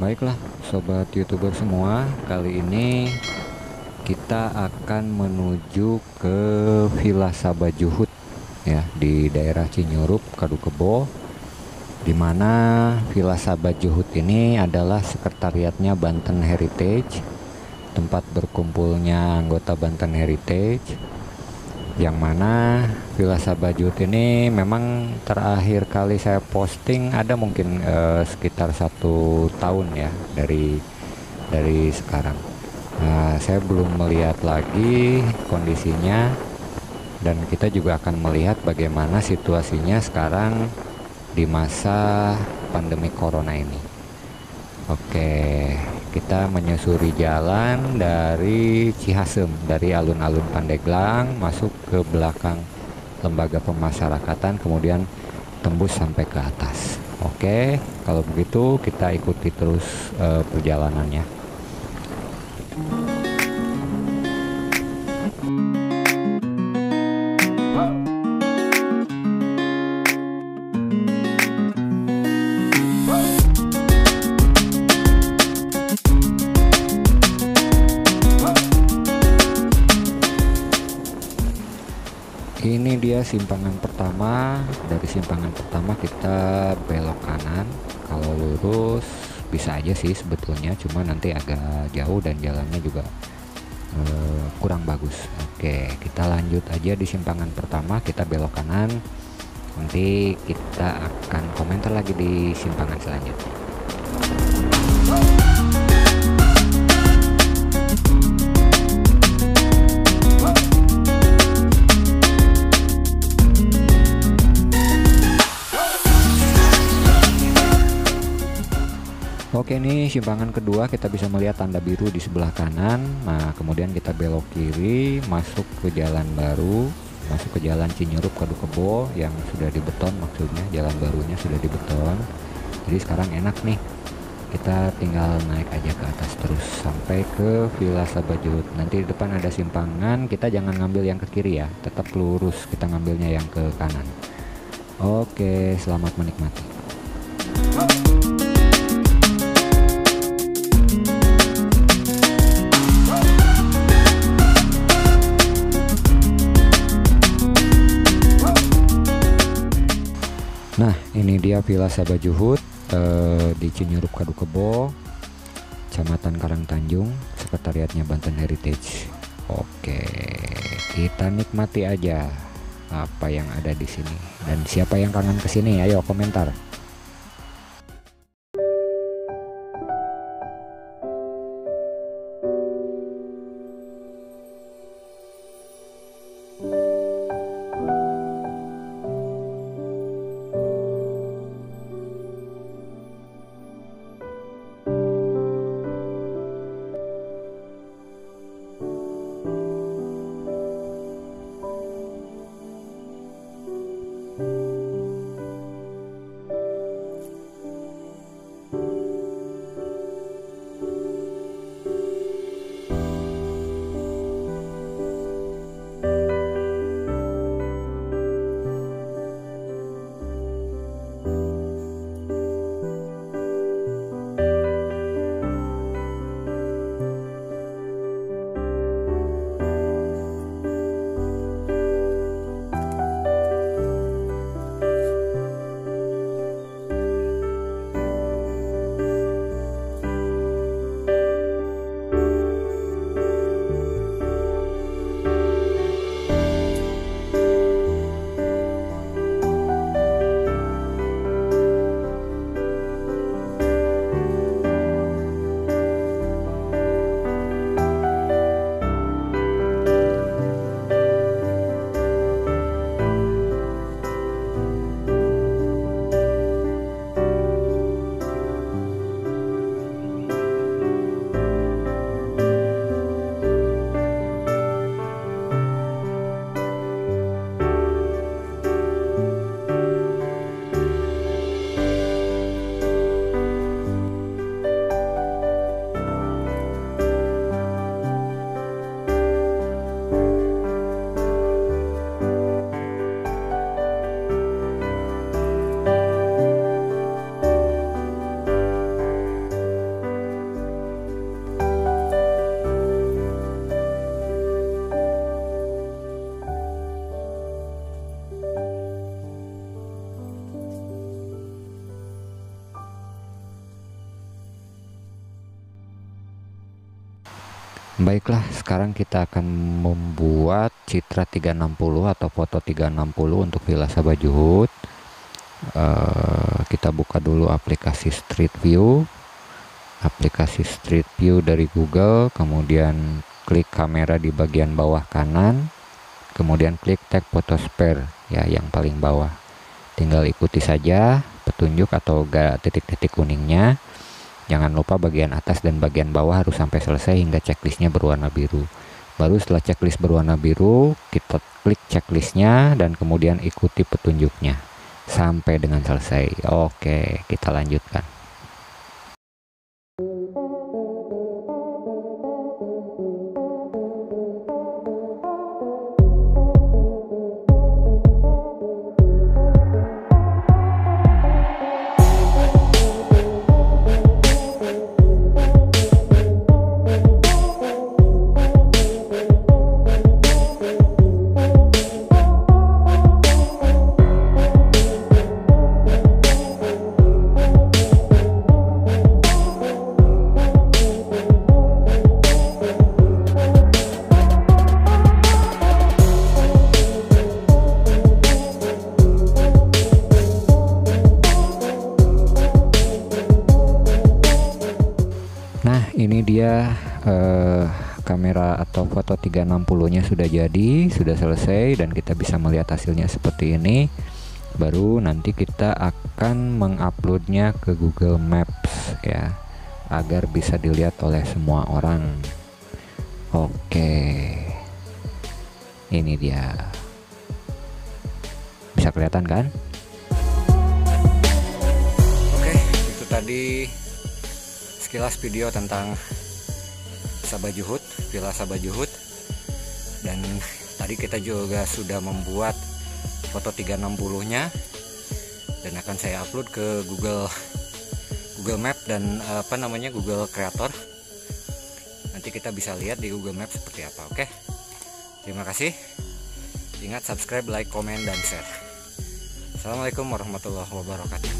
Baiklah, sobat YouTuber semua, kali ini kita akan menuju ke Villa Sabah Juhud ya di daerah Cinyurup, Kadukebo, di mana Villa Sabah Juhud ini adalah sekretariatnya Banten Heritage, tempat berkumpulnya anggota Banten Heritage, yang mana Villa Sabah Juhud ini memang terakhir kali saya posting ada mungkin sekitar 1 tahun ya dari sekarang. Nah, saya belum melihat lagi kondisinya, dan kita juga akan melihat bagaimana situasinya sekarang di masa pandemi corona ini. Oke, kita menyusuri jalan dari Cihasem, dari alun-alun Pandeglang masuk ke belakang lembaga pemasyarakatan, kemudian tembus sampai ke atas. Oke, kalau begitu kita ikuti terus perjalanannya. Ini dia simpangan pertama. Dari simpangan pertama kita belok kanan. Kalau lurus bisa aja sih sebetulnya, cuma nanti agak jauh dan jalannya juga kurang bagus. Oke, kita lanjut aja di simpangan pertama, kita belok kanan. Nanti kita akan komentar lagi di simpangan selanjutnya. Oke, nih simpangan kedua, kita bisa melihat tanda biru di sebelah kanan. Nah, kemudian kita belok kiri masuk ke jalan baru, masuk ke jalan Cinyurup Kadukebo yang sudah dibeton, maksudnya jalan barunya sudah dibeton. Jadi sekarang enak nih, kita tinggal naik aja ke atas terus sampai ke Villa Sabah Juhud. Nanti di depan ada simpangan, kita jangan ngambil yang ke kiri ya, tetap lurus, kita ngambilnya yang ke kanan. Oke, selamat menikmati. Nah, ini dia Villa Sabah Juhud di Cinyurup Kadukebo, Kecamatan Karangtanjung, sekretariatnya Banten Heritage. Oke, kita nikmati aja apa yang ada di sini. Dan siapa yang kangen kesini? Ayo komentar. Baiklah, sekarang kita akan membuat citra 360 atau foto 360 untuk Villa Sabah Juhud. Kita buka dulu aplikasi Street View. Aplikasi Street View dari Google, kemudian klik kamera di bagian bawah kanan, kemudian klik tag Photosphere ya yang paling bawah. Tinggal ikuti saja petunjuk atau titik-titik kuningnya. Jangan lupa bagian atas dan bagian bawah harus sampai selesai hingga checklistnya berwarna biru. Baru setelah checklist berwarna biru, kita klik checklistnya dan kemudian ikuti petunjuknya sampai dengan selesai. Oke, kita lanjutkan. Nah, ini dia kamera atau foto 360-nya sudah jadi, sudah selesai dan kita bisa melihat hasilnya seperti ini. Baru nanti kita akan menguploadnya ke Google Maps ya, agar bisa dilihat oleh semua orang. Oke. Ini dia. Bisa kelihatan kan? Oke, itu tadi sekilas video tentang Sabah Juhud, Villa Sabah Juhud. Dan tadi kita juga sudah membuat foto 360-nya dan akan saya upload ke Google Map dan Google Creator. Nanti kita bisa lihat di Google Map seperti apa. Oke. Terima kasih. Ingat subscribe, like, komen, dan share. Assalamualaikum warahmatullahi wabarakatuh.